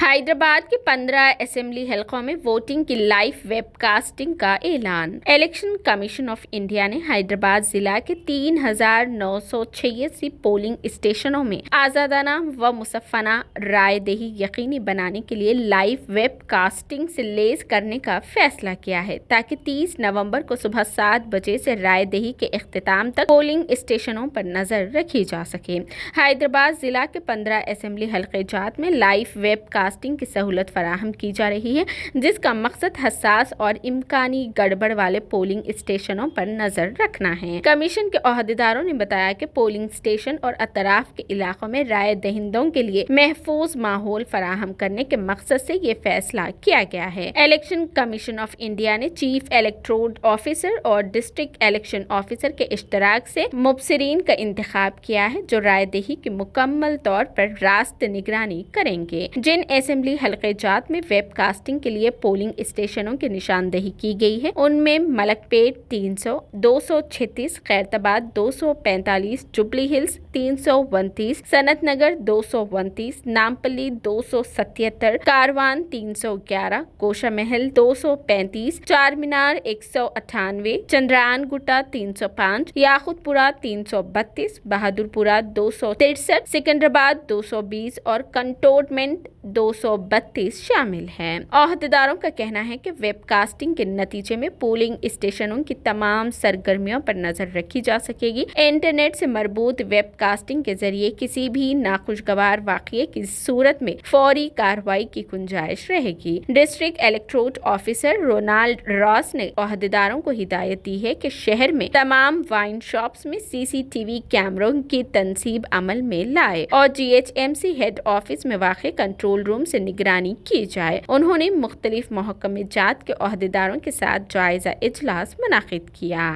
حیدرآباد کے 15 اسمبلی حلقوں میں ووٹنگ کی لائیو ویب کاسٹنگ کا اعلان۔ الیکشن کمیشن آف انڈیا نے حیدرآباد ضلع کے 3,986 پولنگ اسٹیشنوں میں آزادانہ و منصفانہ رائے دہی یقینی بنانے کے لیے لائیو ویب کاسٹنگ سے لیس کرنے کا فیصلہ کیا ہے تاکہ 30 نومبر کو صبح 7 بجے سے رائے دہی کے اختتام تک پولنگ اسٹیشنوں پر نظر رکھی جا سکے۔ حیدرآباد ضلع کے 15 اسمبلی حلقے جات میں لائیو ویب کاسٹنگ کی سہولت فراہم کی جا رہی ہے، جس کا مقصد حساس اور امکانی گڑبڑ والے پولنگ اسٹیشنوں پر نظر رکھنا ہے۔ کمیشن کے عہدیداروں نے بتایا کہ پولنگ اسٹیشن اور اطراف کے علاقوں میں رائے دہندوں کے لیے محفوظ ماحول فراہم کرنے کے مقصد سے یہ فیصلہ کیا گیا ہے۔ الیکشن کمیشن آف انڈیا نے چیف الیکٹورل آفیسر اور ڈسٹرکٹ الیکشن آفیسر کے اشتراک سے مبصرین کا انتخاب کیا ہے جو رائے دہی کی مکمل طور پر راست نگرانی کریں گے۔ جن اسمبلی حلقے جات میں ویب کاسٹنگ کے لیے پولنگ اسٹیشنوں کی نشاندہی کی گئی ہے ان میں ملک پیٹ 300، 236، خیرتآباد 245، جوبلی ہلز 329، سنت نگر 229، نامپلی 277، کاروان 311، گوشہ محل 235، چار مینار 198، چندران گٹا 305، یاقوت پورہ 332، بہادر پورہ 263، سکندرآباد 220 اور کنٹونمنٹ 232 شامل ہیں۔ عہدیداروں کا کہنا ہے کہ ویب کاسٹنگ کے نتیجے میں پولنگ اسٹیشنوں کی تمام سرگرمیوں پر نظر رکھی جا سکے گی۔ انٹرنیٹ سے مربوط ویب کاسٹنگ کے ذریعے کسی بھی ناخوشگوار واقعے کی صورت میں فوری کارروائی کی گنجائش رہے گی۔ ڈسٹرکٹ الیکٹورل آفیسر رونالڈ راس نے عہدیداروں کو ہدایت دی ہے کہ شہر میں تمام وائن شاپس میں CCTV کیمروں کی تنصیب عمل میں لائے اور GHMC ہیڈ آفس میں واقع کنٹرول روم سے نگرانی کی جائے۔ انہوں نے مختلف محکمہ جات کے عہدیداروں کے ساتھ جائزہ اجلاس منعقد کیا۔